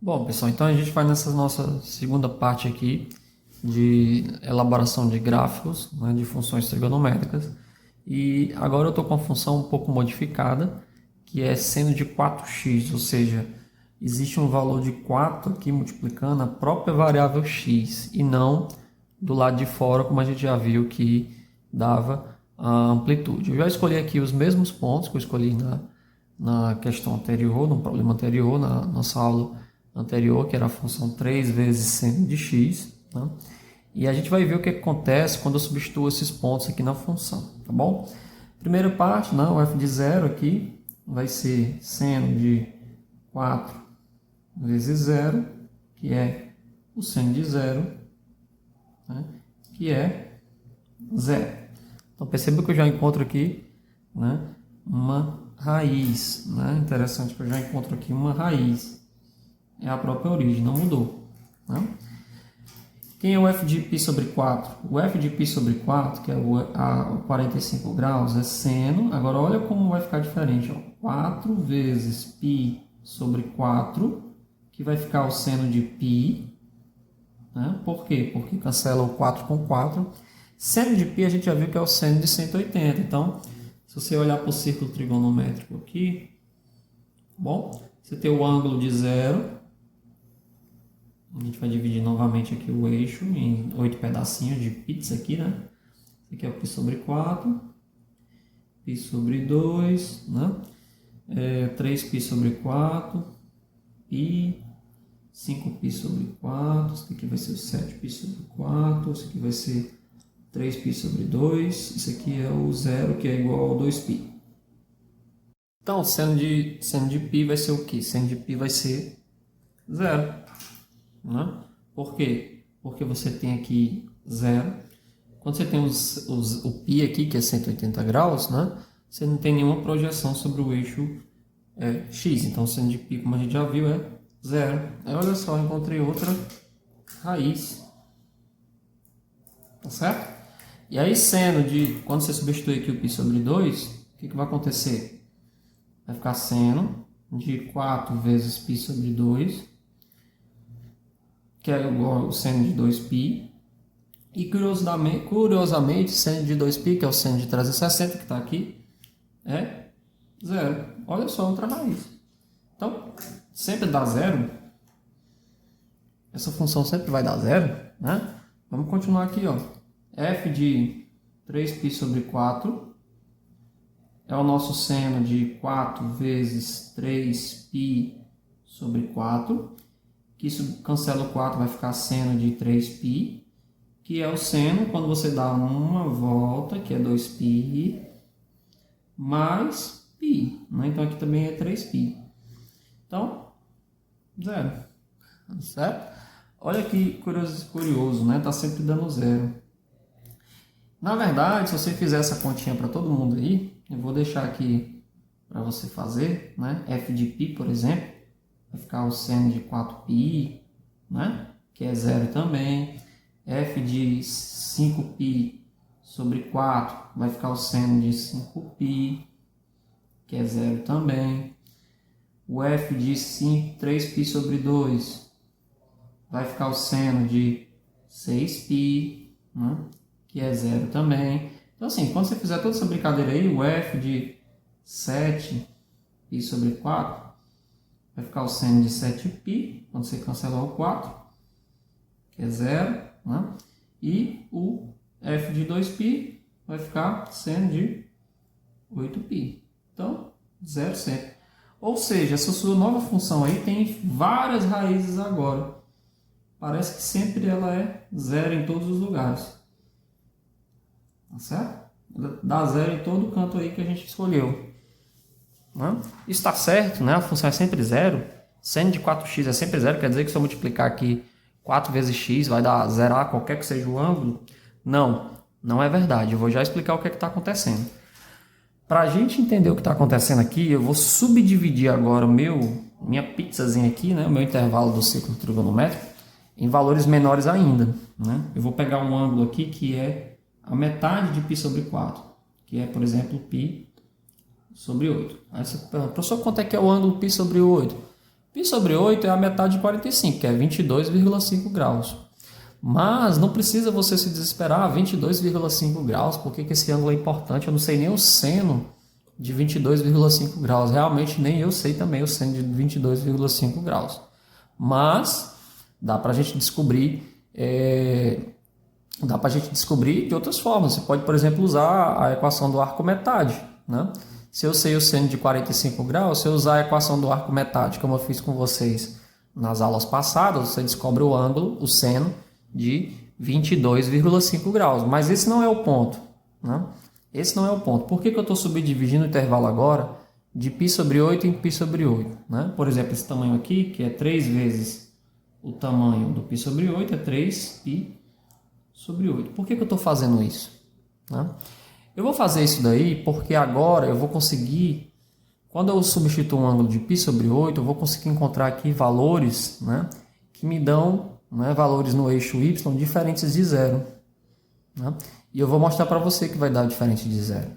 Bom, pessoal, então a gente vai nessa nossa segunda parte aqui de elaboração de gráficos, né, de funções trigonométricas. E agora eu estou com a função um pouco modificada, que é seno de 4x, ou seja, existe um valor de 4 aqui multiplicando a própria variável x e não do lado de fora, como a gente já viu que dava a amplitude. Eu já escolhi aqui os mesmos pontos que eu escolhi na questão anterior, no problema anterior, na nossa aula anterior, que era a função 3 vezes seno de x. Né? E a gente vai ver o que acontece quando eu substituo esses pontos aqui na função, tá bom? Primeira parte, o f de zero aqui vai ser seno de 4 vezes zero, que é o seno de zero, né? Que é zero. Então perceba que eu já encontro aqui, né, uma raiz. Né? Interessante que eu já encontro aqui uma raiz. É a própria origem, não mudou. Né? Quem é o f de π sobre 4? O f de π sobre 4, que é a 45 graus, é seno. Agora olha como vai ficar diferente. Ó. 4 vezes π sobre 4, que vai ficar o seno de π. Né? Por quê? Porque cancela o 4 com 4. Seno de π a gente já viu que é o seno de 180. Então, se você olhar para o círculo trigonométrico aqui, bom, você tem o ângulo de zero. A gente vai dividir novamente aqui o eixo em 8 pedacinhos de pizza aqui, né? Esse aqui é o π sobre 4, π sobre 2, né? 3π sobre 4, π, 5π sobre 4, esse aqui vai ser o 7π sobre 4, esse aqui vai ser 3π sobre 2, esse aqui é o zero, que é igual ao 2π. Então, seno de π vai ser o quê? Seno de π vai ser zero. Né? Por quê? Porque você tem aqui zero. Quando você tem o π aqui, que é 180 graus, né? Você não tem nenhuma projeção sobre o eixo x. Então, o seno de π, como a gente já viu, é zero. Aí, olha só, eu encontrei outra raiz. Tá certo? E aí, quando você substituir aqui o π sobre 2, o que vai acontecer? Vai ficar seno de 4 vezes π sobre 2, que é igual ao seno de 2π. E curiosamente, seno de 2π, que é o seno de 360, que está aqui, é zero. Olha só, outra raiz. Então, sempre dá zero. Essa função sempre vai dar zero. Né? Vamos continuar aqui. Ó. F de 3π sobre 4 é o nosso seno de 4 vezes 3π sobre 4. Que isso cancela o 4, vai ficar seno de 3π, que é o seno quando você dá uma volta, que é 2π, mais π. Né? Então, aqui também é 3π. Então, zero. Certo? Olha que curioso, né? Tá sempre dando zero. Na verdade, se você fizer essa continha para todo mundo aí, eu vou deixar aqui para você fazer, né? F de π, por exemplo. Vai ficar o seno de 4π, né? Que é zero também. F de 5π sobre 4 vai ficar o seno de 5π, que é zero também. O F de 3π sobre 2 vai ficar o seno de 6π, né? Que é zero também. Então, assim, quando você fizer toda essa brincadeira aí, o F de 7π sobre 4 vai ficar o seno de 7π, quando você cancelar o 4, que é zero, né? E o f de 2π vai ficar seno de 8π. Então, zero sempre. Ou seja, essa sua nova função aí tem várias raízes agora. Parece que sempre ela é zero em todos os lugares. Tá certo? Ela dá zero em todo canto aí que a gente escolheu. Né? Isso está certo, né? A função é sempre zero. Seno de 4x é sempre zero, quer dizer que se eu multiplicar aqui 4 vezes x vai dar zerar qualquer que seja o ângulo? Não, não é verdade. Eu vou já explicar o que está acontecendo. Para a gente entender o que está acontecendo aqui, eu vou subdividir agora minha pizzazinha aqui, né? O meu intervalo do ciclo trigonométrico, em valores menores ainda. Né? Eu vou pegar um ângulo aqui que é a metade de π sobre 4, que é, por exemplo, π sobre 8. Aí você pergunta, professor, quanto é que é o ângulo π sobre 8? Π sobre 8 é a metade de 45, que é 22,5 graus. Mas não precisa você se desesperar, 22,5 graus, porque que esse ângulo é importante. Eu não sei nem o seno de 22,5 graus. Realmente nem eu sei também o seno de 22,5 graus. Mas dá para a gente descobrir, de outras formas. Você pode, por exemplo, usar a equação do arco metade, né? Se eu sei o seno de 45 graus, se eu usar a equação do arco metade, como eu fiz com vocês nas aulas passadas, você descobre o ângulo, o seno de 22,5 graus. Mas esse não é o ponto, né? Esse não é o ponto. Por que eu estou subdividindo o intervalo agora de π sobre 8 em π sobre 8? Né? Por exemplo, esse tamanho aqui, que é 3 vezes o tamanho do π sobre 8, é 3π sobre 8. Por que eu estou fazendo isso? Né? Eu vou fazer isso daí porque agora eu vou conseguir, quando eu substituo um ângulo de π sobre 8, eu vou conseguir encontrar aqui valores, né, que me dão, né, valores no eixo y diferentes de zero. Né? E eu vou mostrar para você que vai dar diferente de zero.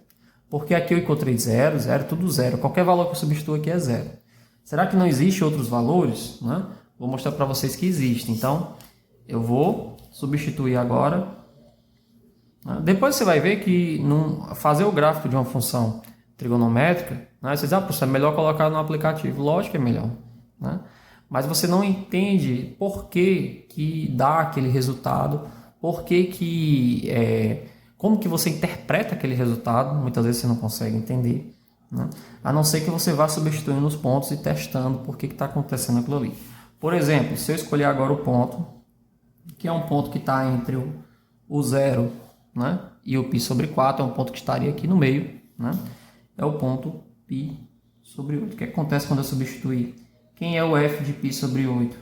Porque aqui eu encontrei zero, tudo zero. Qualquer valor que eu substituo aqui é zero. Será que não existe outros valores? Né? Vou mostrar para vocês que existem. Então, eu vou substituir agora. Depois você vai ver que fazer o gráfico de uma função trigonométrica, né, você diz, professor, é melhor colocar no aplicativo. Lógico que é melhor. Né? Mas você não entende por que dá aquele resultado, como que você interpreta aquele resultado, muitas vezes você não consegue entender. Né? A não ser que você vá substituindo os pontos e testando por que está acontecendo aquilo ali. Por exemplo, se eu escolher agora o ponto, que é um ponto que está entre o 0, né, e o π sobre 4, é um ponto que estaria aqui no meio, né, é o ponto π sobre 8. O que acontece quando eu substituir? Quem é o f de π sobre 8?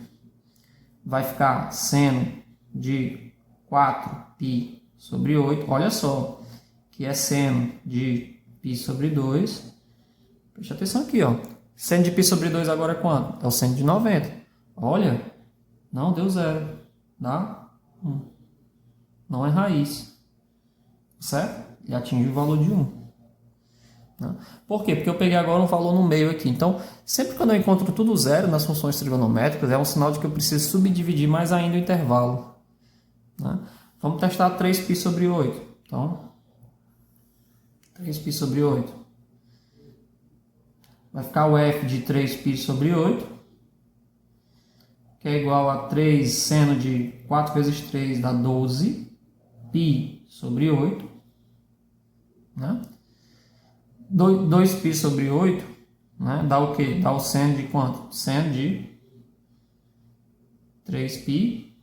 Vai ficar seno de 4π sobre 8, olha só, que é seno de π sobre 2. Preste atenção aqui, ó. Seno de π sobre 2 agora é quanto? É o seno de 90. Olha, não deu 0, dá 1. Não é raiz, certo? E atinge o valor de 1. Né? Por quê? Porque eu peguei agora um valor no meio aqui. Então, sempre quando eu encontro tudo zero nas funções trigonométricas, é um sinal de que eu preciso subdividir mais ainda o intervalo. Né? Vamos testar 3π sobre 8. Então, 3π sobre 8. Vai ficar o f de 3π sobre 8, que é igual a 3 seno de 4 vezes 3 dá 12, π sobre 8. Né? 2π sobre 8, né, dá o quê? Dá o seno de quanto? Seno de 3π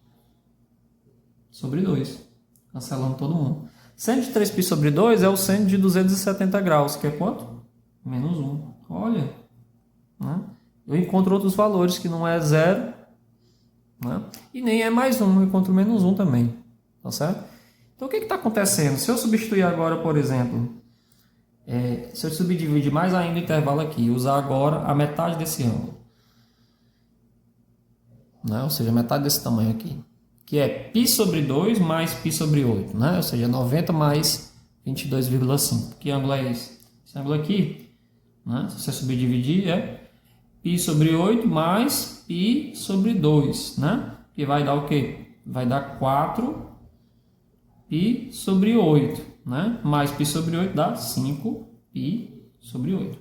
sobre 2. Cancelando todo mundo. Seno de 3π sobre 2 é o seno de 270 graus, que é quanto? Menos 1. Olha. Né? Eu encontro outros valores que não é 0, né, e nem é mais 1. Eu encontro menos 1 também. Tá certo? Então, o que está acontecendo? Se eu substituir agora, por exemplo, se eu subdividir mais ainda o intervalo aqui e usar agora a metade desse ângulo, né? Ou seja, metade desse tamanho aqui, que é π sobre 2 mais π sobre 8, né? Ou seja, 90 mais 22,5. Que ângulo é esse? Esse ângulo aqui, né? Se você subdividir, é π sobre 8 mais π sobre 2, né? Que vai dar o quê? Vai dar 4π sobre 8. Né? Mais π sobre 8 dá 5π sobre 8.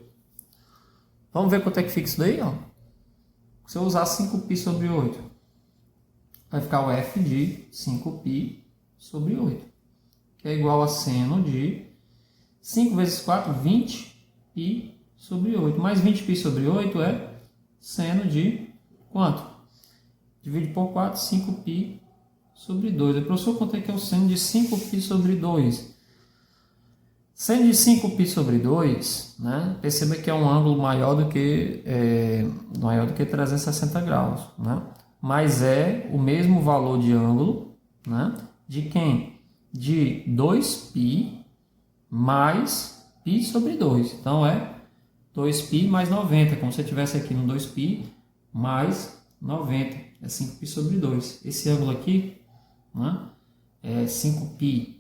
Vamos ver quanto é que fica isso daí? Ó. Se eu usar 5π sobre 8, vai ficar o f de 5π sobre 8, que é igual a seno de 5 vezes 4, 20π sobre 8. Mais 20π sobre 8 é seno de quanto? Divide por 4, 5π sobre 2. Professor, quanto é que é o seno de 5π sobre 2? Seno de 5π sobre 2, né? Perceba que é um ângulo maior do que 360 graus. Né? Mas é o mesmo valor de ângulo, né? De quem? De 2π mais π sobre 2. Então é 2π mais 90, como se eu estivesse aqui no 2π mais 90. É 5π sobre 2. Esse ângulo aqui, né? É 5π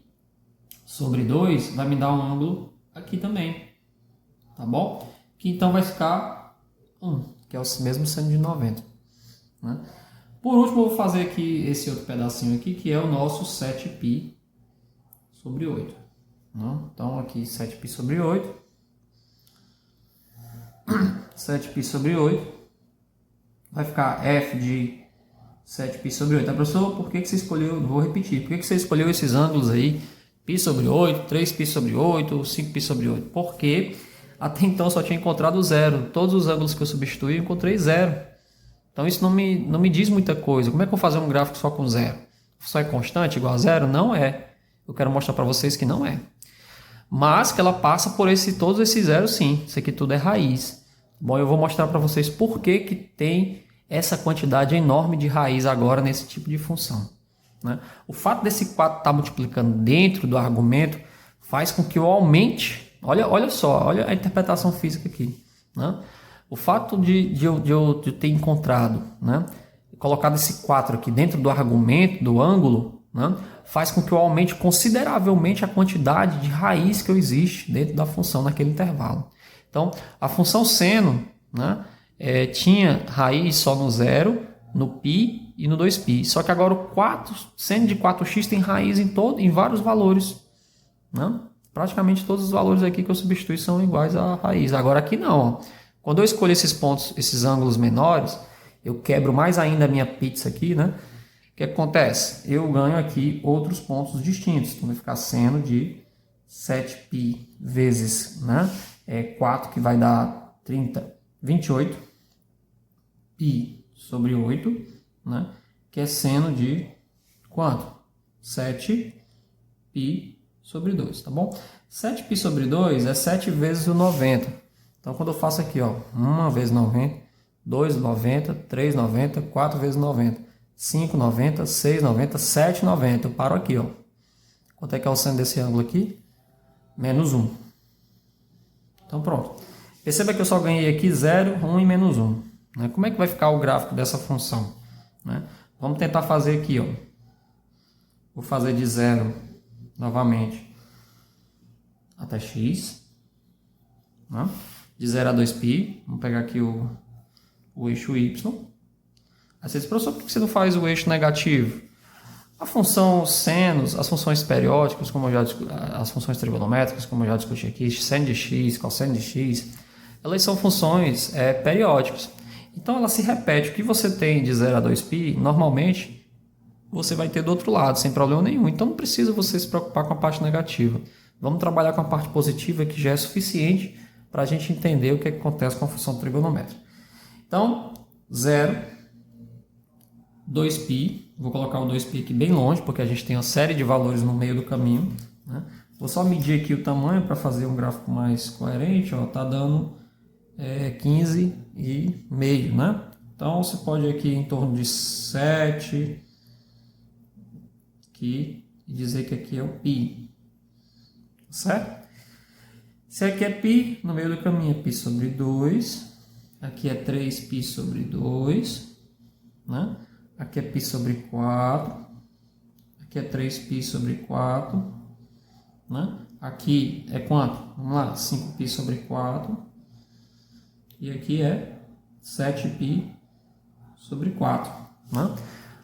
sobre 2 vai me dar um ângulo aqui também, tá bom? Que então vai ficar 1. que é o mesmo seno de 90. Né? Por último, eu vou fazer aqui esse outro pedacinho aqui, que é o nosso 7π sobre 8. Né? Então, aqui 7π sobre 8. 7π sobre 8. Vai ficar f de 7π sobre 8. Professor, por que você escolheu, vou repetir, por que você escolheu esses ângulos aí, π sobre 8, 3π sobre 8, 5π sobre 8? Porque até então eu só tinha encontrado zero. Todos os ângulos que eu substituí, eu encontrei zero. Então isso não me diz muita coisa. Como é que eu vou fazer um gráfico só com zero? Só é constante, igual a zero? Não é. Eu quero mostrar para vocês que não é. Mas que ela passa por todos esses zeros sim. Isso aqui tudo é raiz. Bom, eu vou mostrar para vocês por que tem essa quantidade enorme de raiz agora nesse tipo de função. Né? O fato desse 4 estar multiplicando dentro do argumento faz com que eu aumente. Olha só, olha a interpretação física aqui. Né? O fato de eu ter encontrado, né, colocado esse 4 aqui dentro do argumento, do ângulo, né, faz com que eu aumente consideravelmente a quantidade de raiz que existe dentro da função naquele intervalo. Então, a função seno, né, tinha raiz só no 0, no π e no 2π. Só que agora o seno de 4x tem raiz em vários valores. Né? Praticamente todos os valores aqui que eu substituí são iguais à raiz. Agora aqui não, ó. Quando eu escolho esses pontos, esses ângulos menores, eu quebro mais ainda a minha pizza aqui, né? O que acontece? Eu ganho aqui outros pontos distintos. Então vai ficar seno de 7π vezes, né? 4, que vai dar 28 π sobre 8, né? Que é seno de quanto? 7π sobre 2, tá bom? 7π sobre 2 é 7 vezes o 90. Então, quando eu faço aqui, ó, 1 vezes 90, 2 90, 3 90, 4 vezes 90, 5 90, 6 90, 7 90. Eu paro aqui, ó. Quanto é que é o seno desse ângulo aqui? Menos 1. Então, pronto. Perceba que eu só ganhei aqui 0, 1 e menos 1. Né? Como é que vai ficar o gráfico dessa função? Né? Vamos tentar fazer aqui, ó. Vou fazer de 0 novamente até x. Né? De 0 a 2π, vamos pegar aqui o eixo y. Aí você diz, professor, por que você não faz o eixo negativo? A função senos, as funções periódicas, as funções trigonométricas, como eu já discuti aqui, seno de x, cosseno de x, elas são funções periódicas. Então ela se repete. O que você tem de 0 a 2π, normalmente, você vai ter do outro lado, sem problema nenhum. Então não precisa você se preocupar com a parte negativa. Vamos trabalhar com a parte positiva, que já é suficiente para a gente entender o que acontece com a função trigonométrica. Então, 0, 2π, vou colocar o 2π aqui bem longe, porque a gente tem uma série de valores no meio do caminho. Né? Vou só medir aqui o tamanho para fazer um gráfico mais coerente. Está dando 15,5, né? Então, você pode ir aqui em torno de 7 aqui, e dizer que aqui é o π. Certo? Se aqui é π, no meio do caminho é π sobre 2. Aqui é 3π sobre 2. Né? Aqui é π sobre 4. Aqui é 3π sobre 4. Né? Aqui é quanto? Vamos lá, 5π sobre 4. E aqui é 7π sobre 4. Né?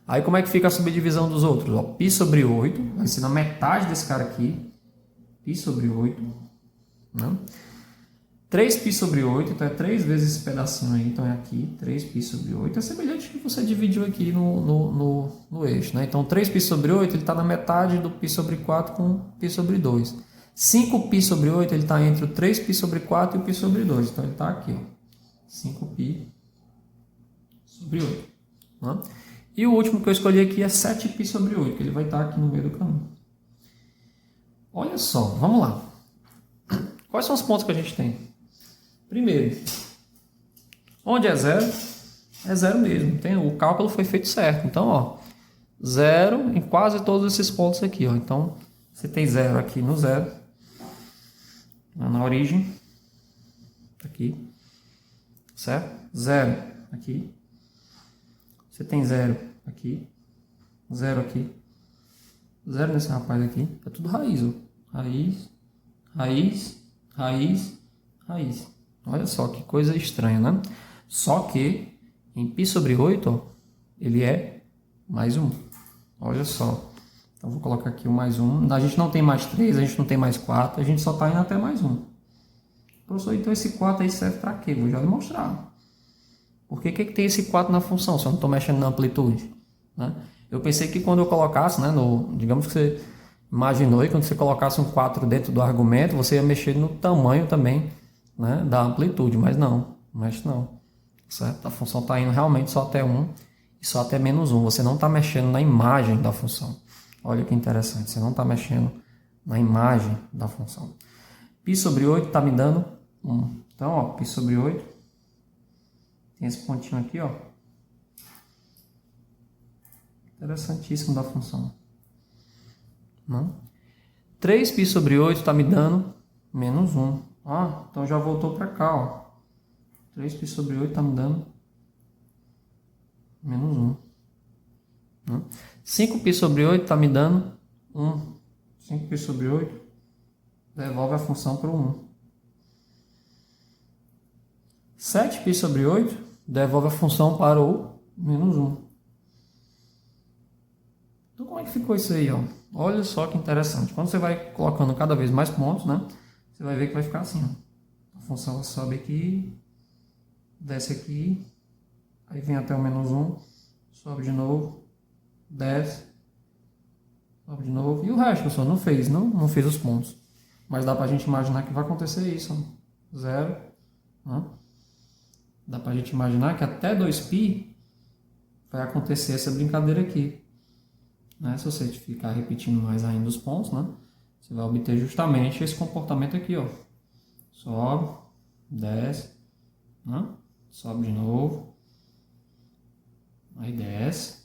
Aí como é que fica a subdivisão dos outros? Ó, π sobre 8, vai ser na metade desse cara aqui. π sobre 8. Né? 3π sobre 8, então é 3 vezes esse pedacinho aí, então é aqui, 3π sobre 8, é semelhante ao que você dividiu aqui no eixo, né? Então 3π sobre 8, ele está na metade do π sobre 4 com π sobre 2. 5π sobre 8, ele está entre o 3π sobre 4 e o π sobre 2, então ele está aqui, ó, 5π sobre 8. Né? E o último que eu escolhi aqui é 7π sobre 8, que ele vai estar aqui no meio do caminho. Olha só, vamos lá. Quais são os pontos que a gente tem? Primeiro, onde é 0? É 0 mesmo. O cálculo foi feito certo. Então, ó, 0 em quase todos esses pontos aqui. Ó. Então, você tem 0 aqui no 0. Na origem. Aqui. Certo? 0 aqui. Você tem 0 aqui. 0 aqui. 0 nesse rapaz aqui. É tudo raiz, ó. Raiz, raiz, raiz, raiz. Olha só que coisa estranha, né? Só que em π sobre 8, ó, ele é mais 1. Olha só. Então vou colocar aqui o mais 1. A gente não tem mais 3, a gente não tem mais 4, a gente só está indo até mais 1. Professor, então esse 4 aí serve para quê? Vou já lhe mostrar. Por que tem esse 4 na função se eu não estou mexendo na amplitude? Né? Eu pensei que quando eu colocasse, né, digamos que você imaginou que quando você colocasse um 4 dentro do argumento, você ia mexer no tamanho também, né, da amplitude, mas não mexe não. Certo? A função está indo realmente só até 1 e só até menos 1. Você não está mexendo na imagem da função. Olha que interessante, você não está mexendo na imagem da função. π sobre 8 está me dando 1. Então, ó, π sobre 8 tem esse pontinho aqui, ó. Interessantíssimo da função. Não? 3π sobre 8 está me dando menos 1. Ó, então já voltou para cá, ó. 3π sobre 8 está me dando menos 1. Não? 5π sobre 8 está me dando 1. 5π sobre 8 devolve a função para o 1. 7π sobre 8 devolve a função para o menos 1. Então, como é que ficou isso aí? Ó? Olha só que interessante. Quando você vai colocando cada vez mais pontos, né, você vai ver que vai ficar assim. Ó. A função sobe aqui, desce aqui, aí vem até o menos 1, sobe de novo, desce, sobe de novo. E o resto, pessoal, não fez os pontos. Mas dá para a gente imaginar que vai acontecer isso. Ó. 0, né? Dá para a gente imaginar que até 2π vai acontecer essa brincadeira aqui. Né? Se você ficar repetindo mais ainda os pontos, né? Você vai obter justamente esse comportamento aqui. Ó. Sobe, desce, né? Sobe de novo, aí desce,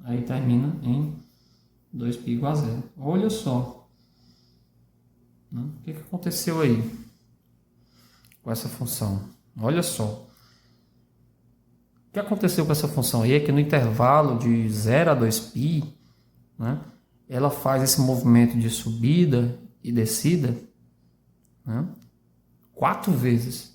aí termina em 2π igual a 0. Olha só. Né? O que aconteceu aí com essa função? Olha só. O que aconteceu com essa função aí é que no intervalo de 0 a 2π, né, ela faz esse movimento de subida e descida, né, 4 vezes.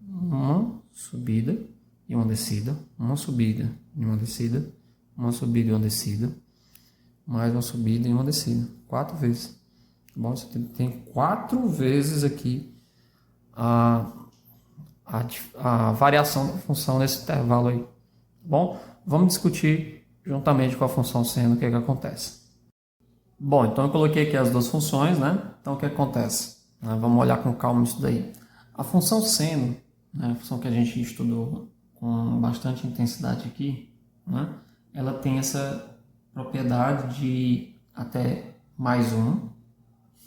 Uma subida e uma descida, uma subida e uma descida, uma subida e uma descida, mais uma subida e uma descida. 4 vezes. Bom, você tem 4 vezes aqui a variação da função nesse intervalo aí. Bom, vamos discutir juntamente com a função seno o que acontece. Bom, então eu coloquei aqui as duas funções, né? Então o que acontece? Vamos olhar com calma isso daí. A função seno, né, a função que a gente estudou com bastante intensidade aqui, né, ela tem essa propriedade de até mais 1,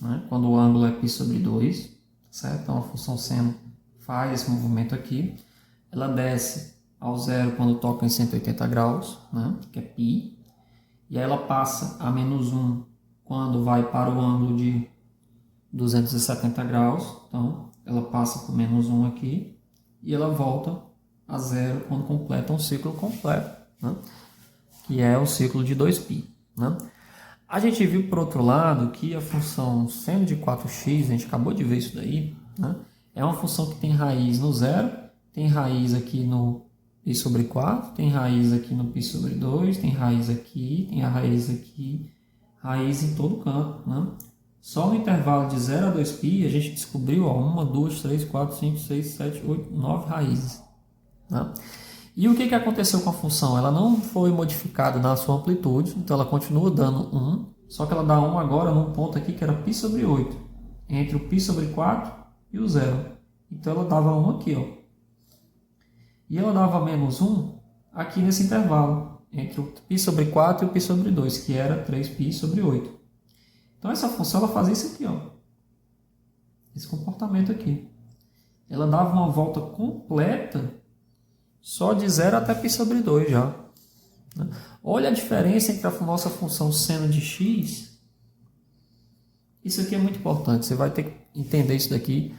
né, quando o ângulo é π sobre 2, certo? Então a função seno faz esse movimento aqui, ela desce ao zero quando toca em 180 graus, né, que é π, e aí ela passa a menos 1 quando vai para o ângulo de 270 graus, então ela passa por menos 1 aqui, e ela volta a zero quando completa um ciclo completo, né, que é o ciclo de 2π. Né. A gente viu, por outro lado, que a função seno de 4x, a gente acabou de ver isso daí, né, é uma função que tem raiz no zero, tem raiz aqui no π sobre 4, tem raiz aqui no π sobre 2, tem raiz aqui, tem a raiz aqui, raiz em todo canto. Né? Só no intervalo de 0 a 2π a gente descobriu 1, 2, 3, 4, 5, 6, 7, 8, 9 raízes. Né? E o que aconteceu com a função? Ela não foi modificada na sua amplitude, então ela continua dando 1, só que ela dá 1 agora num ponto aqui que era π sobre 8, entre o π sobre 4 e o 0. Então ela dava 1 aqui, ó. E ela dava menos 1 aqui nesse intervalo, entre o π sobre 4 e o π sobre 2, que era 3π sobre 8. Então essa função ela fazia isso aqui, ó. Esse comportamento aqui. Ela dava uma volta completa só de 0 até π sobre 2 já. Olha a diferença entre a nossa função seno de x. Isso aqui é muito importante. Você vai ter que entender isso daqui,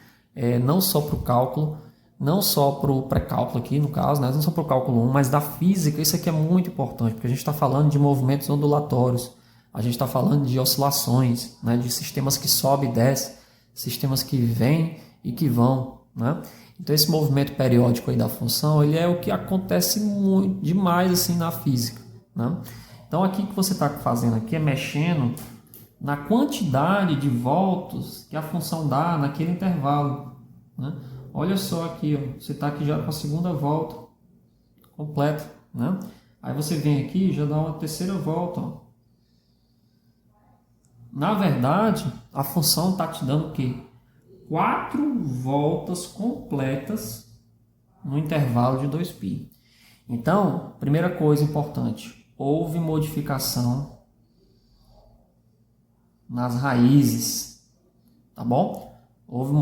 não só para o cálculo, não só para o pré-cálculo aqui, no caso, né? Não só para o cálculo 1, mas da física. Isso aqui é muito importante, porque a gente está falando de movimentos ondulatórios, a gente está falando de oscilações, né? De sistemas que sobem e descem, sistemas que vêm e que vão. Né? Então esse movimento periódico aí da função, ele é o que acontece muito demais assim na física, né? Então aqui que você está fazendo aqui é mexendo na quantidade de voltas que a função dá naquele intervalo, né? Olha só aqui, ó, você está aqui já com a segunda volta completa, né? Aí você vem aqui e já dá uma terceira volta, ó. Na verdade, a função está te dando o quê? 4 voltas completas no intervalo de 2π. Então, primeira coisa importante, houve modificação nas raízes, tá bom? Houve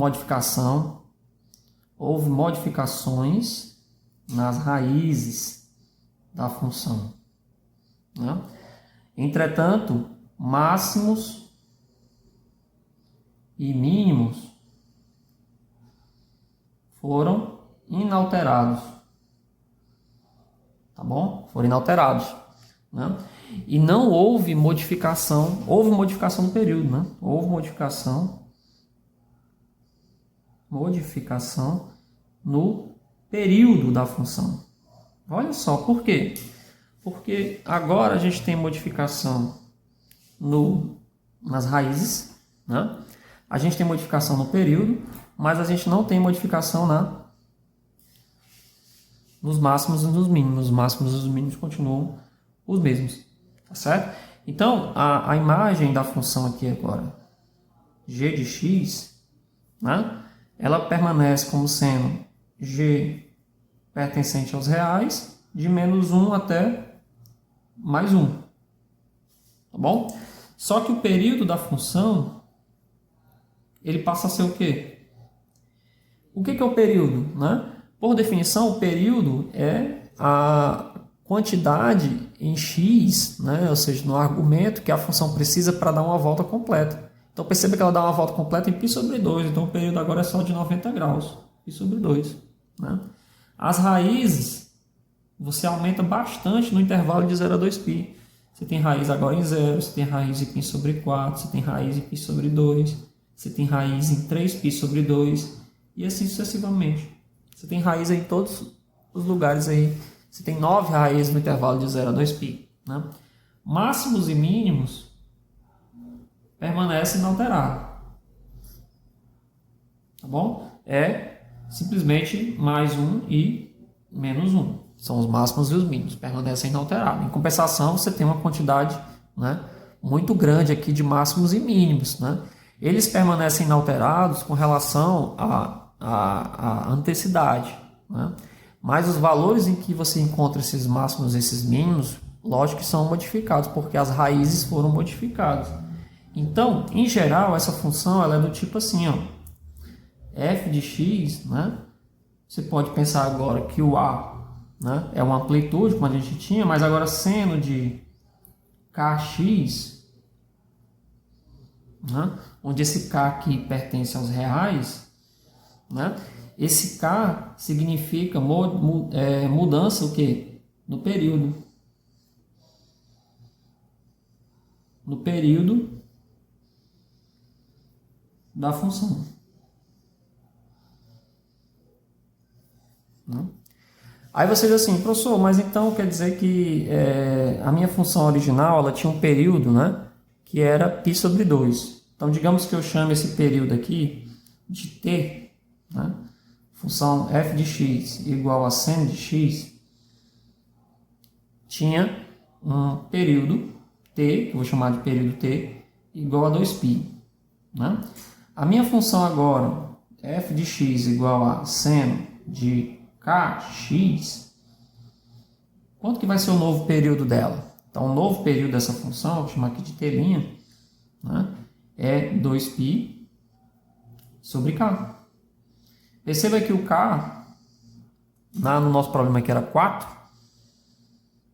modificações nas raízes da função, né? Entretanto, máximos e mínimos foram inalterados, tá bom? Foram inalterados, né? E não houve modificação no período, né? Houve modificação no período da função. Olha só, por quê? Porque agora a gente tem modificação nas raízes, né? A gente tem modificação no período, mas a gente não tem modificação nos máximos e nos mínimos. Os máximos e os mínimos continuam os mesmos, tá certo? Então, a imagem da função aqui agora, g de x, né? Ela permanece como sendo g pertencente aos reais, de menos 1 até mais 1, tá bom? Só que o período da função, ele passa a ser o quê? O que é o período, né? Por definição, o período é a quantidade em x, né? Ou seja, no argumento que a função precisa para dar uma volta completa. Então perceba que ela dá uma volta completa em π sobre 2, então o período agora é só de 90 graus, π sobre 2, né? As raízes, você aumenta bastante no intervalo de 0 a 2π. Você tem raiz agora em 0, você tem raiz em π sobre 4, você tem raiz em π sobre 2, você tem raiz em 3π sobre 2, e assim sucessivamente. Você tem raiz em todos os lugares aí. Você tem 9 raízes no intervalo de 0 a 2π, né? Máximos e mínimos permanecem inalterados, tá bom? É simplesmente mais 1 e menos 1. São os máximos e os mínimos, permanecem inalterados. Em compensação, você tem uma quantidade, né, muito grande aqui de máximos e mínimos, né? Eles permanecem inalterados com relação à anticidade, né? Mas os valores em que você encontra esses máximos e esses mínimos, lógico que são modificados, porque as raízes foram modificadas. Então, em geral, essa função ela é do tipo assim, ó, f de x, né? Você pode pensar agora que o a, né, é uma amplitude, como a gente tinha, mas agora seno de kx, né, onde esse k aqui pertence aos reais, né, esse k significa mudança o quê? No período. No período da função. Aí você diz assim, professor, mas então quer dizer que a minha função original ela tinha um período, né, que era π sobre 2. Então, digamos que eu chame esse período aqui de t, né, função f de x igual a seno de x, tinha um período t, que eu vou chamar de período t, igual a 2π. Né? A minha função agora, f de x igual a seno de kx, quanto que vai ser o novo período dela? Então, o novo período dessa função, vou chamar aqui de t', né, é 2π sobre k. Perceba que o k, no nosso problema aqui era 4,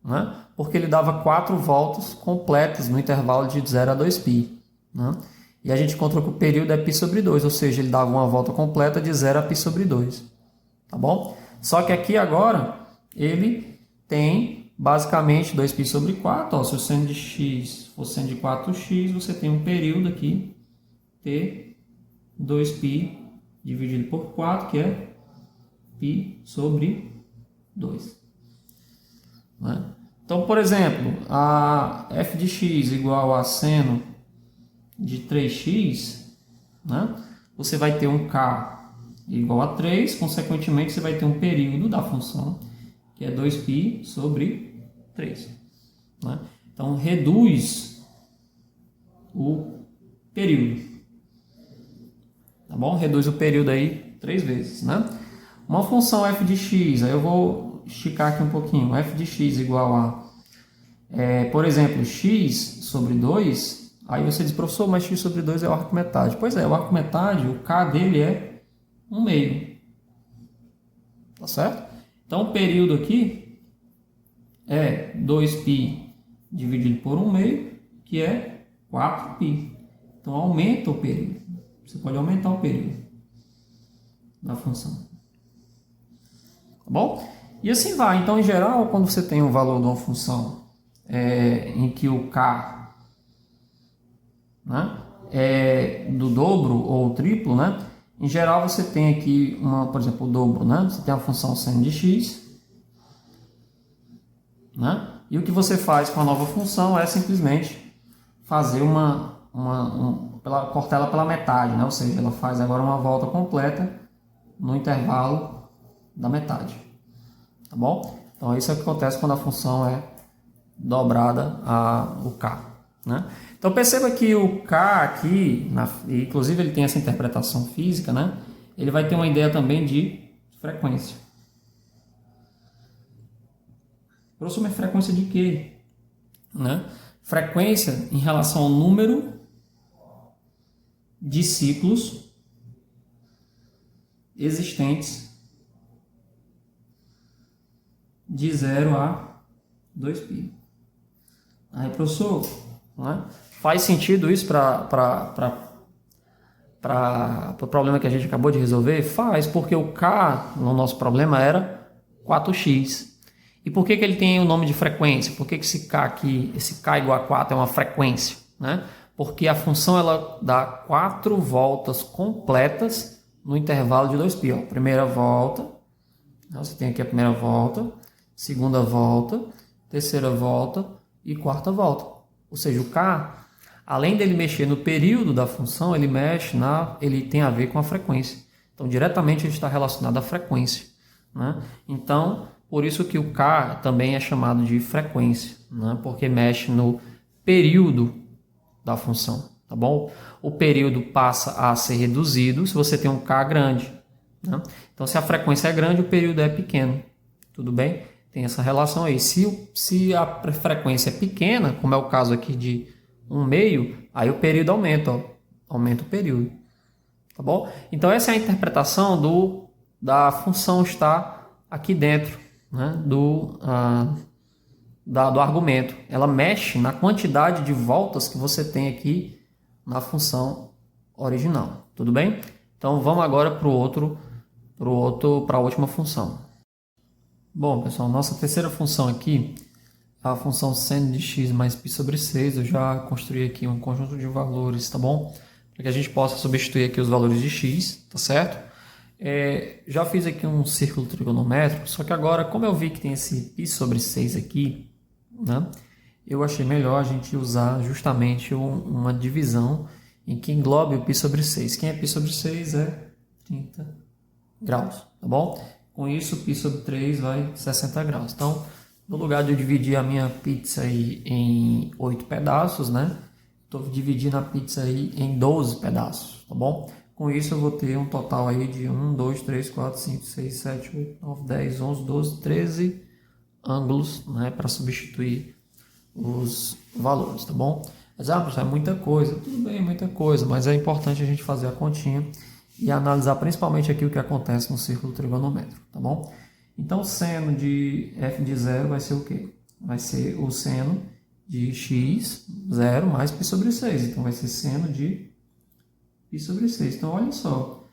né, porque ele dava 4 voltas completas no intervalo de 0 a 2π. Né? E a gente encontrou que o período é π sobre 2, ou seja, ele dava uma volta completa de 0 a π sobre 2. Tá bom? Só que aqui agora ele tem basicamente 2π sobre 4. Ó, se o seno de x for seno de 4x, você tem um período aqui, t, 2π dividido por 4, que é π sobre 2. Né? Então, por exemplo, a f de x igual a seno de 3x, né? Você vai ter um k igual a 3, consequentemente você vai ter um período da função, que é 2π sobre 3. Né? Então, reduz o período. Tá bom? Reduz o período aí 3 vezes. Né? Uma função f de x, aí eu vou esticar aqui um pouquinho. F de x igual a, por exemplo, x sobre 2. Aí você diz, professor, mas x sobre 2 é o arco metade. Pois é, o arco metade, o k dele é 1/2. Tá certo? Então, o período aqui é 2π dividido por 1/2, que é 4π. Então, aumenta o período. Você pode aumentar o período da função. Tá bom? E assim vai. Então, em geral, quando você tem um valor de uma função em que o k, né, é do dobro ou triplo, né? Em geral, você tem aqui, por exemplo, o dobro, né? Você tem a função seno de x, né? E o que você faz com a nova função é simplesmente fazer cortar ela pela metade, né? Ou seja, ela faz agora uma volta completa no intervalo da metade. Tá bom? Então, isso é o que acontece quando a função é dobrada o k. Né? Então, perceba que o k aqui, inclusive ele tem essa interpretação física, né? Ele vai ter uma ideia também de frequência. Professor, mas frequência de quê? Né? Frequência em relação ao número de ciclos existentes de 0 a 2π. Aí, professor, né? Faz sentido isso para o problema que a gente acabou de resolver? Faz, porque o k no nosso problema era 4x. E por que ele tem o nome de frequência? Por que esse k aqui, esse k igual a 4 é uma frequência? Né? Porque a função ela dá 4 voltas completas no intervalo de 2π. Ó. Primeira volta, você tem aqui a primeira volta, segunda volta, terceira volta e quarta volta. Ou seja, o k, além dele mexer no período da função, ele tem a ver com a frequência. Então, diretamente ele está relacionado à frequência. Né? Então, por isso que o k também é chamado de frequência, né? Porque mexe no período da função. Tá bom? O período passa a ser reduzido se você tem um k grande. Né? Então, se a frequência é grande, o período é pequeno. Tudo bem? Tem essa relação aí. Se a frequência é pequena, como é o caso aqui de 1/2, aí o período aumenta. Ó. Aumenta o período. Tá bom? Então, essa é a interpretação da função estar aqui dentro, né, do argumento. Ela mexe na quantidade de voltas que você tem aqui na função original. Tudo bem? Então, vamos agora para a última função. Bom, pessoal, nossa terceira função aqui, a função seno de x mais π sobre 6, eu já construí aqui um conjunto de valores, tá bom? Para que a gente possa substituir aqui os valores de x, tá certo? Já fiz aqui um círculo trigonométrico, só que agora, como eu vi que tem esse π sobre 6 aqui, né, eu achei melhor a gente usar justamente uma divisão em que englobe o π sobre 6. Quem é π sobre 6 é 30 graus, tá bom? Com isso, π sobre 3 vai 60 graus. Então, no lugar de eu dividir a minha pizza aí em 8 pedaços, né? Estou dividindo a pizza aí em 12 pedaços, tá bom? Com isso, eu vou ter um total aí de 1, 2, 3, 4, 5, 6, 7, 8, 9, 10, 11, 12, 13 ângulos, né? Para substituir os valores, tá bom? Mas, professor, é muita coisa. Tudo bem, é muita coisa, mas é importante a gente fazer a continha e analisar principalmente aqui o que acontece no círculo trigonométrico, tá bom? Então, seno de f de 0 vai ser o quê? Vai ser o seno de x, 0, mais π sobre 6. Então, vai ser seno de π sobre 6. Então, olha só.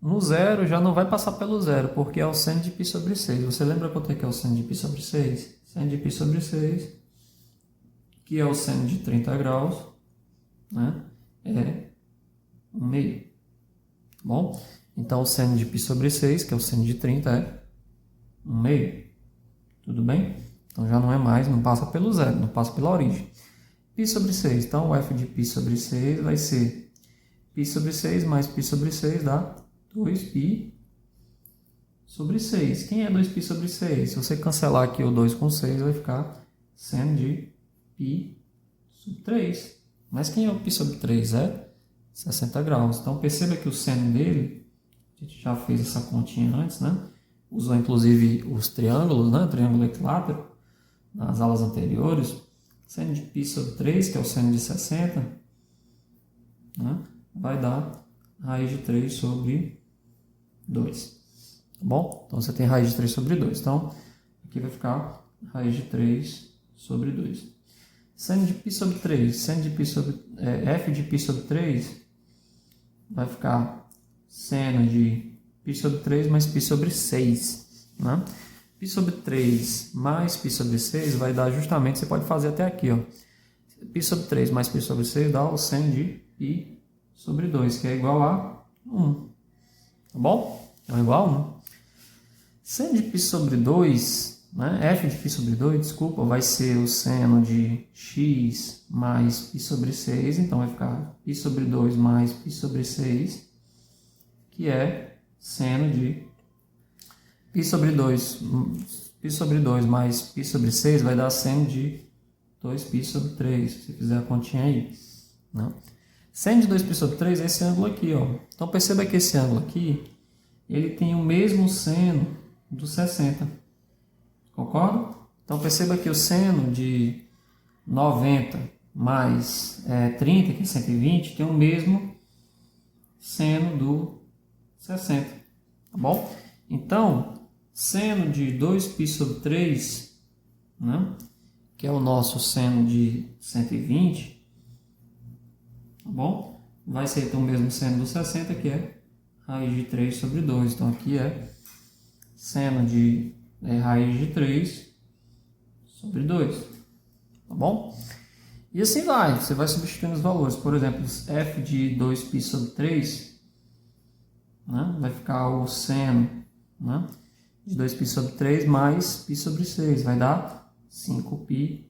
No zero já não vai passar pelo zero, porque é o seno de π sobre 6. Você lembra quanto é que é o seno de π sobre 6? Seno de π sobre 6, que é o seno de 30 graus, né? É 1/2. Bom, Então, o seno de π sobre 6, que é o seno de 30, é 1/2. Tudo bem? Então, já não é mais, não passa pelo zero, não passa pela origem. π sobre 6. Então, o f de π sobre 6 vai ser π sobre 6 mais π sobre 6 dá 2π sobre 6. Quem é 2π sobre 6? Se você cancelar aqui o 2 com 6, vai ficar seno de π sobre 3. Mas quem é o π sobre 3? É 60 graus. Então, perceba que o seno dele, a gente já fez essa continha antes, né? Usou inclusive os triângulos, né? Triângulo equilátero, nas aulas anteriores. Seno de π sobre 3, que é o seno de 60, né? Vai dar raiz de 3 sobre 2. Tá bom? Então, você tem raiz de 3 sobre 2. Então, aqui vai ficar raiz de 3 sobre 2. Seno de π sobre 3. Seno de π sobre, f de π sobre 3 vai ficar seno de π sobre 3 mais π sobre 6. Né? π sobre 3 mais π sobre 6 vai dar justamente, você pode fazer até aqui, ó. π sobre 3 mais π sobre 6 dá o seno de π sobre 2, que é igual a 1. Tá bom? É igual a 1. Seno de π sobre 2, né? F de π sobre 2, desculpa, vai ser o seno de x mais π sobre 6. Então, vai ficar π sobre 2 mais π sobre 6, que é seno de π sobre 2. π sobre 2 mais π sobre 6 vai dar seno de 2π sobre 3, se você fizer a continha aí. Né? Seno de 2π sobre 3 é esse ângulo aqui, ó. Então, perceba que esse ângulo aqui, ele tem o mesmo seno do 60. Concorda? Então, perceba que o seno de 90 mais 30, que é 120, tem o mesmo seno do 60. Tá bom? Então, seno de 2π sobre 3, né, que é o nosso seno de 120, tá bom? Vai ser então o mesmo seno do 60, que é raiz de 3 sobre 2. Então, aqui é seno de raiz de 3 sobre 2. Tá bom? E assim vai. Você vai substituindo os valores. Por exemplo, f de 2π sobre 3, né, vai ficar o seno, né, de 2π sobre 3 mais π sobre 6. Vai dar 5π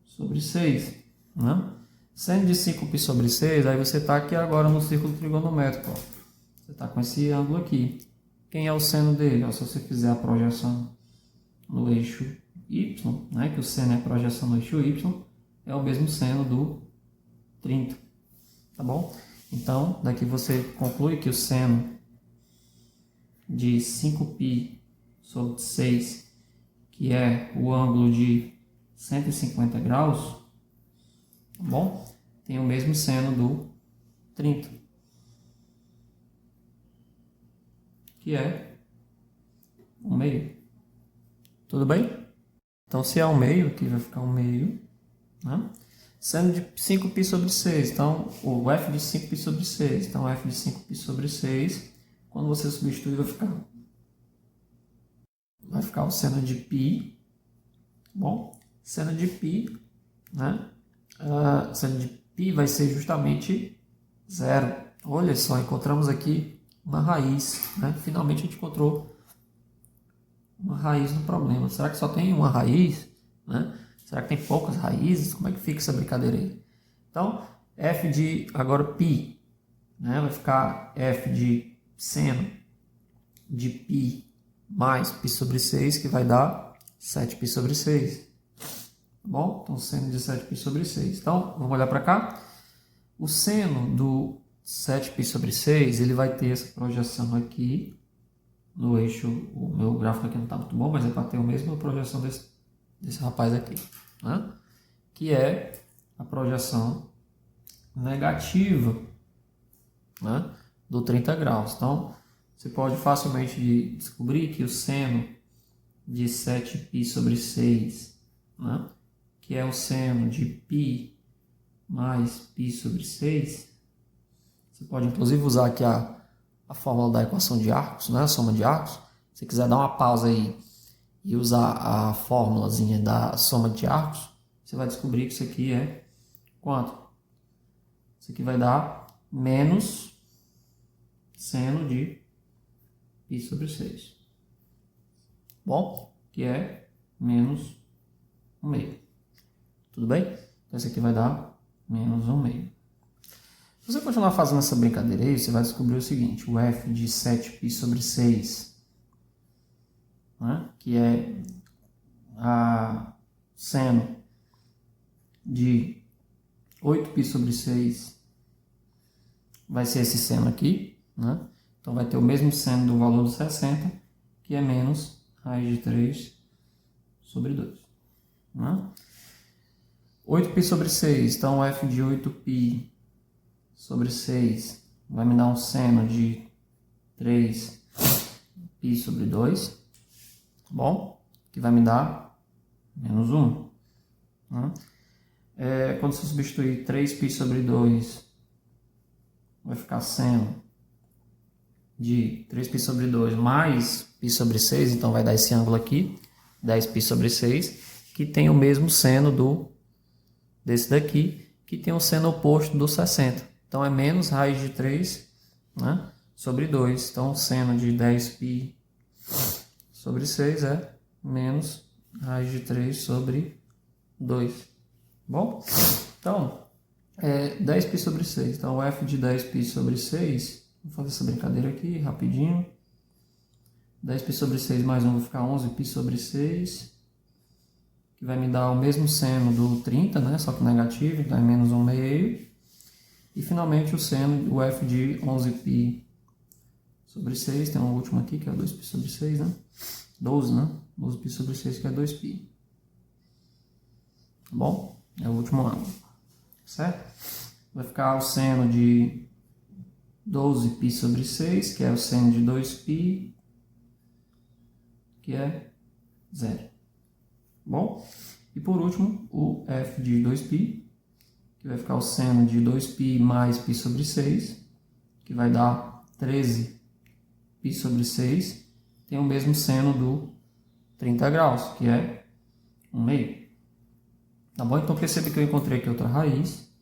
sobre 6. Né? Seno de 5π sobre 6, aí você está aqui agora no círculo trigonométrico. Ó. Você está com esse ângulo aqui. Quem é o seno dele? Ó, se você fizer a projeção no eixo y, né, que o seno é a projeção no eixo y, é o mesmo seno do 30. Tá bom? Então, daqui você conclui que o seno de 5π sobre 6, que é o ângulo de 150 graus, tá bom? Tem o mesmo seno do 30, que é 1/2. Tudo bem? Então, se é 1/2, aqui vai ficar 1/2, né? Seno de 5π sobre 6, então o f de 5π sobre 6, então f de 5π sobre 6, quando você substituir vai ficar o seno de π, bom, seno de π, né? Seno de π vai ser justamente 0. Olha só, encontramos aqui uma raiz, né? Finalmente a gente encontrou uma raiz no problema. Será que só tem uma raiz, né? Será que tem poucas raízes? Como é que fica essa brincadeira aí? Então, f de, agora π, né? Vai ficar f de seno de π mais π sobre 6, que vai dar 7π sobre 6. Tá bom? Então, seno de 7π sobre 6. Então, vamos olhar para cá. O seno do 7π sobre 6, ele vai ter essa projeção aqui no eixo. O meu gráfico aqui não está muito bom, mas é para ter a mesma projeção desse rapaz aqui, né? Que é a projeção negativa, né, do 30 graus. Então, você pode facilmente descobrir que o seno de 7π sobre 6, né, que é o seno de π mais π sobre 6, você pode inclusive usar aqui a fórmula da equação de arcos, né, a soma de arcos. Se você quiser dar uma pausa aí e usar a fórmulazinha da soma de arcos, você vai descobrir que isso aqui é quanto? Isso aqui vai dar menos seno de π sobre 6. Bom, que é menos 1/2. Tudo bem? Então, isso aqui vai dar menos 1/2. Se você continuar fazendo essa brincadeira aí, você vai descobrir o seguinte: o f de 7π sobre 6, né, que é a seno de 8π sobre 6, vai ser esse seno aqui, né? Então vai ter o mesmo seno do valor do 60, que é menos raiz de 3 sobre 2. Né? 8π sobre 6, então f de 8π sobre 6 vai me dar um seno de 3π sobre 2, tá bom? Que vai me dar menos 1. Né? Quando você substituir 3π sobre 2, vai ficar seno de 3π sobre 2 mais π sobre 6, então vai dar esse ângulo aqui, 10π sobre 6, que tem o mesmo seno desse daqui, que tem o seno oposto do 60. Então é menos raiz de 3, né, sobre 2. Então o seno de 10π sobre 6 é menos raiz de 3 sobre 2. Bom? Então, 10π sobre 6. Então, o f de 10π sobre 6, vou fazer essa brincadeira aqui rapidinho. 10π sobre 6 mais 1 vai ficar 11π sobre 6, que vai me dar o mesmo seno do 30, né? Só que negativo, então é menos 1/2. E finalmente o seno, o f de 11π sobre 6, tem um último aqui que é 2π sobre 6, né? 12, né? 12π sobre 6 que é 2π. Tá bom? É o último ângulo. Certo? Vai ficar o seno de 12π sobre 6, que é o seno de 2π, que é 0. Bom? E por último, o f de 2π, que vai ficar o seno de 2π mais π sobre 6, que vai dar 13π sobre 6, tem o mesmo seno do 30 graus, que é 1/2. Tá bom? Então perceba que eu encontrei aqui outra raiz.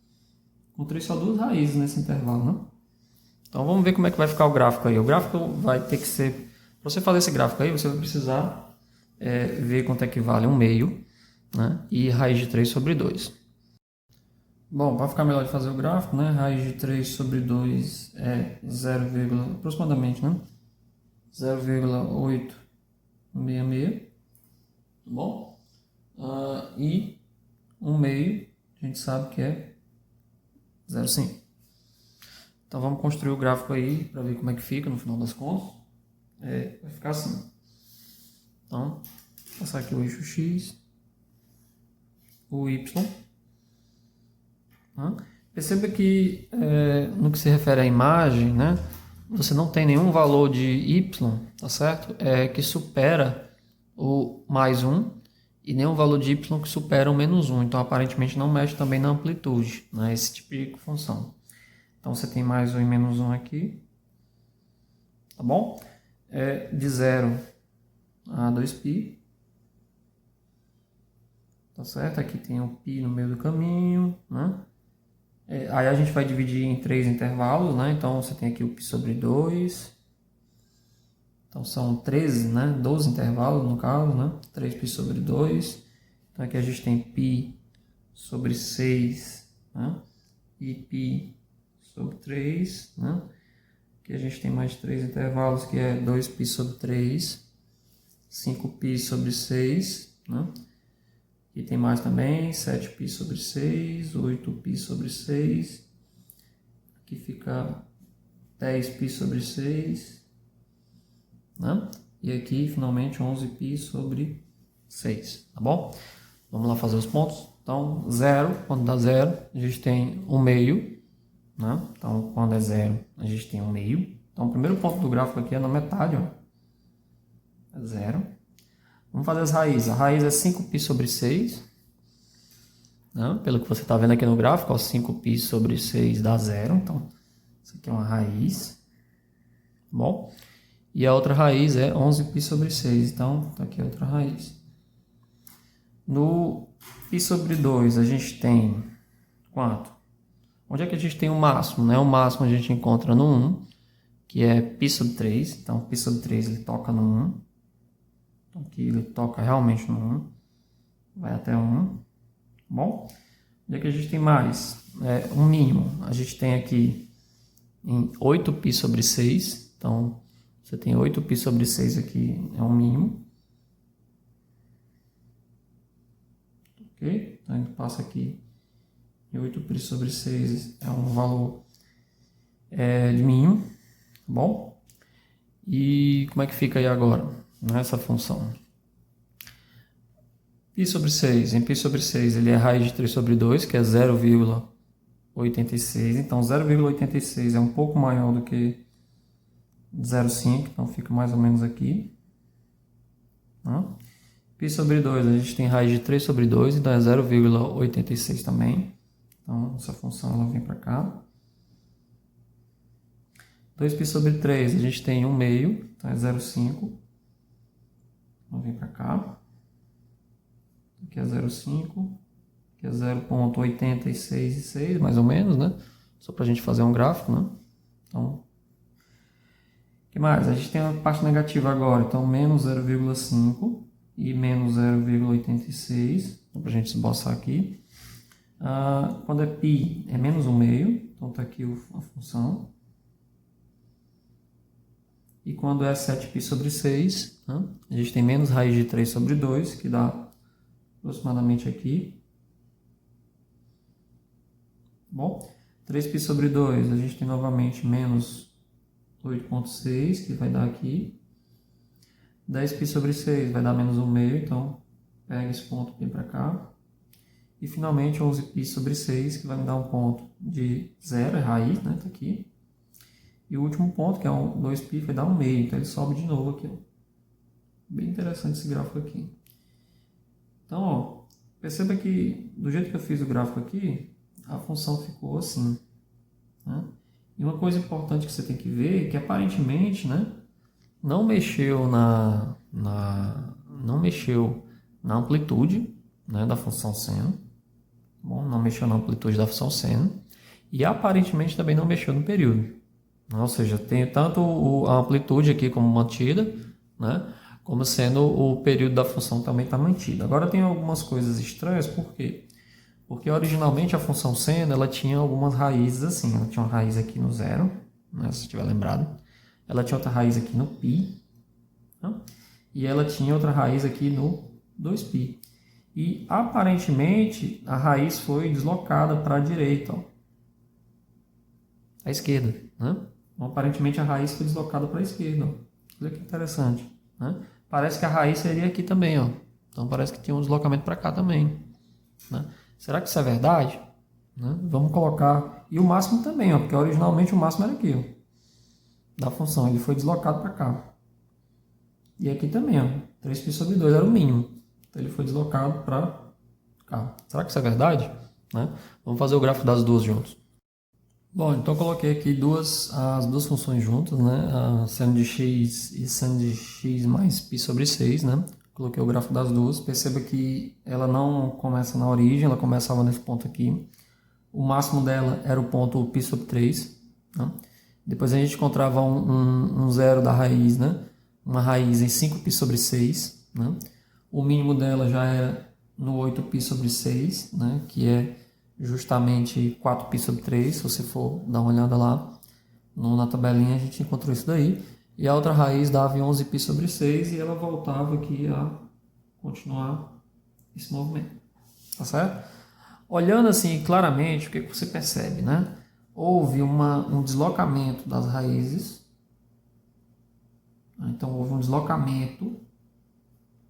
Encontrei só duas raízes nesse intervalo, né? Então vamos ver como é que vai ficar o gráfico aí. O gráfico vai ter que ser... Para você fazer esse gráfico aí, você vai precisar ver quanto é que vale 1/2, né? E raiz de 3 sobre 2. Bom, para ficar melhor de fazer o gráfico, né? Raiz de 3 sobre 2 é 0, aproximadamente, né? 0,866. Tá bom? E 1/2, a gente sabe que é 0,5. Então vamos construir o gráfico aí para ver como é que fica no final das contas. Vai ficar assim. Então, vou passar aqui o eixo X, o Y. Perceba que no que se refere à imagem, né, você não tem nenhum valor de Y, tá certo? Que supera o mais 1 e nenhum valor de Y que supera o menos 1. Então aparentemente não mexe também na amplitude, né, esse tipo de função. Então você tem mais 1 e menos 1 aqui, tá bom? De 0 a 2π, tá certo? Aqui tem o π no meio do caminho, né? Aí a gente vai dividir em 3 intervalos, né? Então você tem aqui o π sobre 2, então são 13, né? 12 intervalos no caso, né? 3π sobre 2, então aqui a gente tem π sobre 6, né? E π sobre 3, né? Aqui a gente tem mais 3 intervalos, que é 2π sobre 3, 5π sobre 6, né? Aqui tem mais também, 7π sobre 6, 8π sobre 6, aqui fica 10π sobre 6, né? E aqui finalmente 11π sobre 6, tá bom? Vamos lá fazer os pontos. Então 0, quando dá 0, a gente tem 1/2, né? Então quando é 0, a gente tem 1/2. Então o primeiro ponto do gráfico aqui é na metade, ó. É 0. Vamos fazer as raízes. A raiz é 5π sobre 6. Né? Pelo que você está vendo aqui no gráfico, ó, 5π sobre 6 dá 0. Então, isso aqui é uma raiz. Bom, e a outra raiz é 11π sobre 6. Então, tá aqui a outra raiz. No π sobre 2, a gente tem quanto? Onde é que a gente tem o máximo? Né? O máximo a gente encontra no 1, que é π sobre 3. Então, π sobre 3 ele toca no 1. Então, aqui ele toca realmente no 1. Vai até 1. Bom, onde é que a gente tem mais? Um mínimo. A gente tem aqui em 8π sobre 6. Então, você tem 8π sobre 6 aqui, é um mínimo. Ok? Então, a gente passa aqui em 8π sobre 6 é um valor de mínimo. Tá bom? E como é que fica aí agora nessa função? π sobre 6. Em π sobre 6 ele é raiz de 3 sobre 2, que é 0,86. Então, 0,86 é um pouco maior do que 0,5. Então, fica mais ou menos aqui. π sobre 2, a gente tem raiz de 3 sobre 2, então é 0,86 também. Então, essa função ela vem para cá. 2π sobre 3, a gente tem 1 meio, então é 0,5. Então, vem para cá. Aqui é 0,5. Aqui é 0,866, mais ou menos, né? Só para a gente fazer um gráfico, né? Então, o que mais? A gente tem a parte negativa agora, então menos 0,5 e menos 0,86, para a gente esboçar aqui. Quando é π, é menos 1 meio, então está aqui a função. E quando é 7π sobre 6, né? A gente tem menos raiz de 3 sobre 2, que dá aproximadamente aqui. Bom, 3π sobre 2, a gente tem novamente menos 8,6, que vai dar aqui. 10π sobre 6 vai dar menos 1 meio, então pega esse ponto aqui para cá. E finalmente 11π sobre 6, que vai me dar um ponto de 0, é raiz, né? Tá aqui. E o último ponto, que é 2π, vai dar 1 meio, então ele sobe de novo aqui. Ó. Bem interessante esse gráfico aqui. Então, ó, perceba que do jeito que eu fiz o gráfico aqui, a função ficou assim. Né? E uma coisa importante que você tem que ver é que aparentemente, né, não mexeu não mexeu na amplitude, né, da função seno. Bom, não mexeu na amplitude da função seno. E aparentemente também não mexeu no período. Ou seja, tem tanto a amplitude aqui como mantida, né, como sendo o período da função também está mantido. Agora tem algumas coisas estranhas, por quê? Porque originalmente a função seno ela tinha algumas raízes assim, ela tinha uma raiz aqui no 0, né, se estiver lembrado, ela tinha outra raiz aqui no π, né, e ela tinha outra raiz aqui no 2π. E aparentemente a raiz foi deslocada para a direita, ó, à esquerda. Né? Então, aparentemente a raiz foi deslocada para a esquerda. Ó. Olha que interessante. Né? Parece que a raiz seria aqui também. Ó. Então parece que tinha um deslocamento para cá também. Né? Será que isso é verdade? Né? Vamos colocar. E o máximo também, ó, porque originalmente o máximo era aqui. Ó, da função. Ele foi deslocado para cá. E aqui também, ó, 3π sobre 2 era o mínimo. Então ele foi deslocado para cá. Será que isso é verdade? Né? Vamos fazer o gráfico das duas juntos. Bom, então eu coloquei aqui as duas funções juntas, né? A seno de x e seno de x mais π sobre 6, né? Coloquei o gráfico das duas. Perceba que ela não começa na origem, ela começava nesse ponto aqui. O máximo dela era o ponto π sobre 3. Né? Depois a gente encontrava um zero da raiz, né? Uma raiz em 5π sobre 6. Né? O mínimo dela já era no 8π sobre 6, né? Que é justamente 4π sobre 3, se você for dar uma olhada lá na tabelinha, a gente encontrou isso daí. E a outra raiz dava em 11π sobre 6 e ela voltava aqui a continuar esse movimento. Tá certo? Olhando assim claramente, o que você percebe, né? Houve um deslocamento das raízes. Então, houve um deslocamento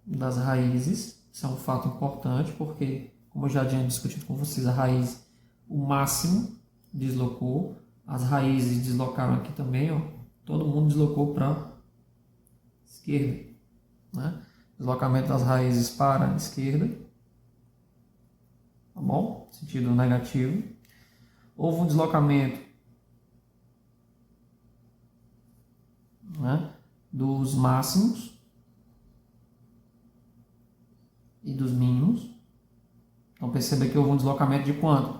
das raízes. Isso é um fato importante, porque como eu já tinha discutido com vocês, a raiz, o máximo deslocou, as raízes deslocaram aqui também, ó, todo mundo deslocou para a esquerda. Né? Deslocamento das raízes para a esquerda, tá bom? Sentido negativo. Houve um deslocamento, né, dos máximos e dos mínimos. Então perceba que houve um deslocamento de quanto?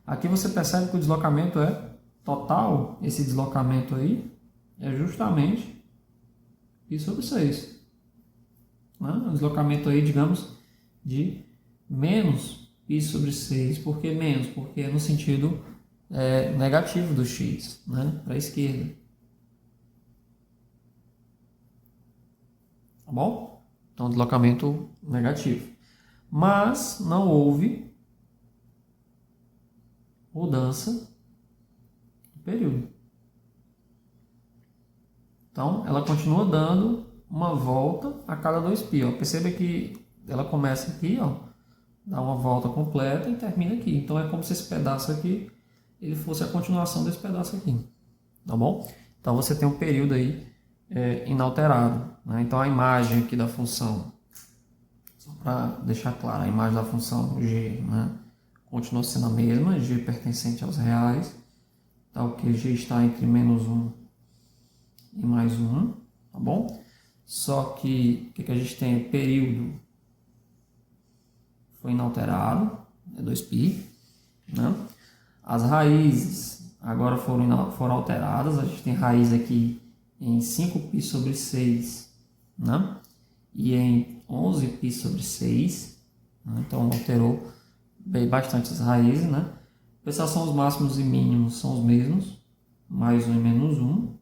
Aqui você percebe que o deslocamento é total, esse deslocamento aí, é justamente π sobre 6. Né? Um deslocamento aí, digamos, de menos π sobre 6. Por que menos? Porque é no sentido negativo do x, né? Para a esquerda. Tá bom? Então, deslocamento negativo. Mas não houve mudança do período. Então, ela continua dando uma volta a cada 2π. Ó. Perceba que ela começa aqui, ó, dá uma volta completa e termina aqui. Então, é como se esse pedaço aqui ele fosse a continuação desse pedaço aqui. Tá bom? Então, você tem um período aí inalterado. Né? Então, a imagem aqui da função, só para deixar claro, a imagem da função g, né, continua sendo a mesma, g pertencente aos reais. Tá, o que g está entre menos 1 e mais 1, tá bom? Só que o que a gente tem? Período foi inalterado, é 2π, né? As raízes agora foram alteradas, a gente tem raiz aqui em 5π sobre 6, né? E em 11π sobre 6, né? Então alterou bastante as raízes, né? Esses são os máximos e mínimos, são os mesmos, mais 1 e menos 1.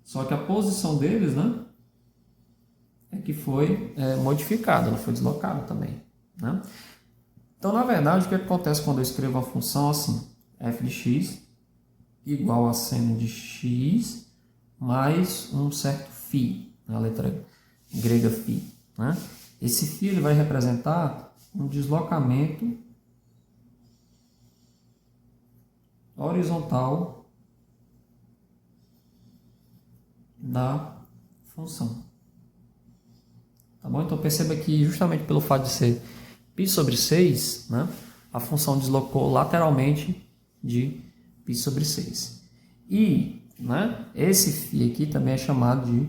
Só que a posição deles, né, é que foi modificada, ela foi deslocada também. Né? Então, na verdade, o que acontece quando eu escrevo a função assim? F de x igual a seno de x mais um certo φ, a letra grega φ. Né? Esse φ ele vai representar um deslocamento horizontal da função. Tá bom? Então perceba que justamente pelo fato de ser π sobre 6, né, a função deslocou lateralmente de π sobre 6. E, né, esse φ aqui também é chamado de,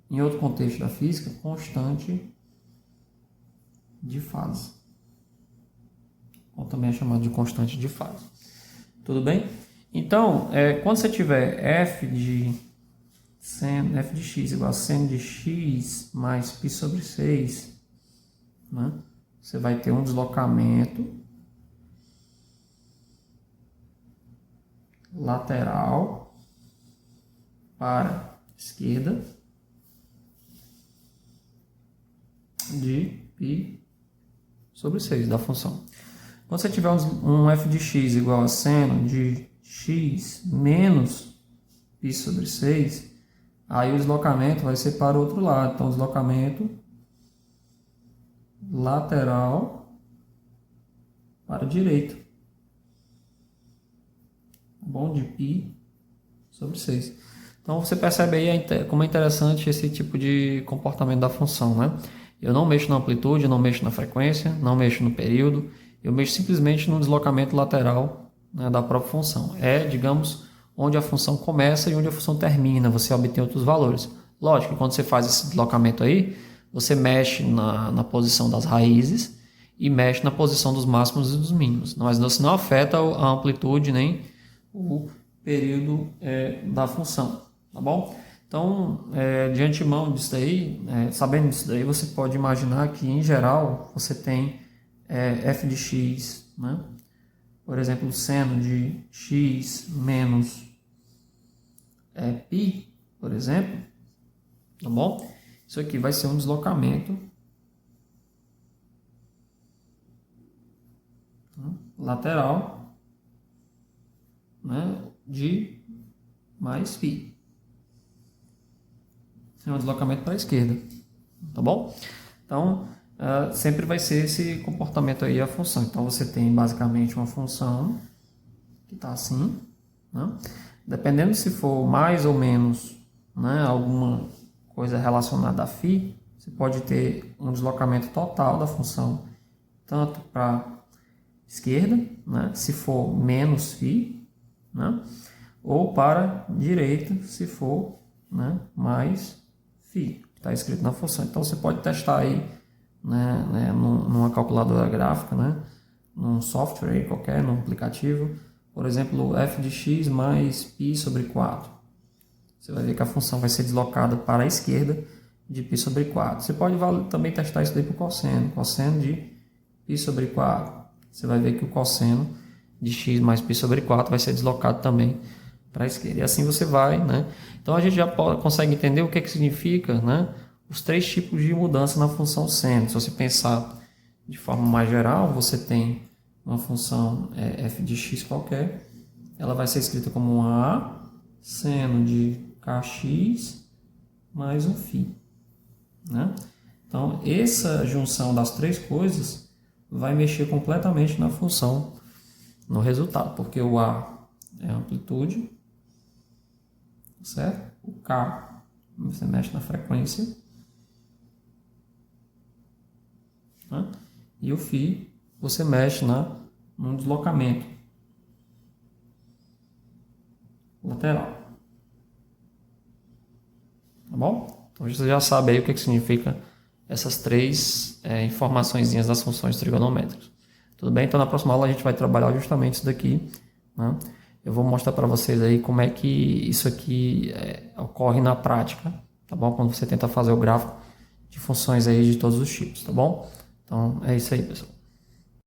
em outro contexto da física, constante de fase. Ou também é chamado de constante de fase. Tudo bem? Então, quando você tiver f de x igual a seno de x mais π sobre 6, né? Você vai ter um deslocamento lateral para a esquerda de π sobre 6 da função. Quando você tiver um f de x igual a seno de x menos π sobre 6, aí o deslocamento vai ser para o outro lado. Então, deslocamento lateral para a direita. Bom, de π sobre 6. Então, você percebe aí como é interessante esse tipo de comportamento da função, né? Eu não mexo na amplitude, não mexo na frequência, não mexo no período. Eu mexo simplesmente no deslocamento lateral, né, da própria função. Digamos, onde a função começa e onde a função termina, você obtém outros valores. Lógico que quando você faz esse deslocamento aí, você mexe na posição das raízes e mexe na posição dos máximos e dos mínimos. Mas isso não afeta a amplitude nem o período da função, tá bom? Então, de antemão disso daí, sabendo disso daí, você pode imaginar que, em geral, você tem f de x, né? Por exemplo, seno de x menos π, por exemplo, tá bom? Isso aqui vai ser um deslocamento lateral, né, de mais π. É um deslocamento para a esquerda, tá bom? Então, sempre vai ser esse comportamento aí a função. Então, você tem basicamente uma função que está assim, né? Dependendo se for mais ou menos, né, alguma coisa relacionada a φ, você pode ter um deslocamento total da função, tanto para a esquerda, né, se for menos φ, né, ou para a direita, se for, né, mais φ, que está escrito na função. Então, você pode testar aí, né, numa calculadora gráfica, né, num software aí qualquer, num aplicativo, por exemplo, f de x mais π sobre 4. Você vai ver que a função vai ser deslocada para a esquerda de π sobre 4. Você pode também testar isso daí para o cosseno. Cosseno de π sobre 4. Você vai ver que o cosseno de x mais π sobre 4 vai ser deslocado também para a esquerda. E assim você vai, né? Então a gente já consegue entender o que significa, né? Os três tipos de mudança na função seno. Se você pensar de forma mais geral, você tem uma função f de x qualquer. Ela vai ser escrita como um a seno de kx mais um φ, né? Então, essa junção das três coisas vai mexer completamente na função, no resultado, porque o a é a amplitude, certo? O k, você mexe na frequência, né? E o φ, você mexe no deslocamento lateral. Tá bom? Então você já sabe aí o que significa essas três informaçõezinhas das funções trigonométricas. Tudo bem? Então na próxima aula a gente vai trabalhar justamente isso daqui, né? Eu vou mostrar para vocês aí como é que isso aqui ocorre na prática, tá bom? Quando você tenta fazer o gráfico de funções aí de todos os tipos, tá bom? Então é isso aí, pessoal.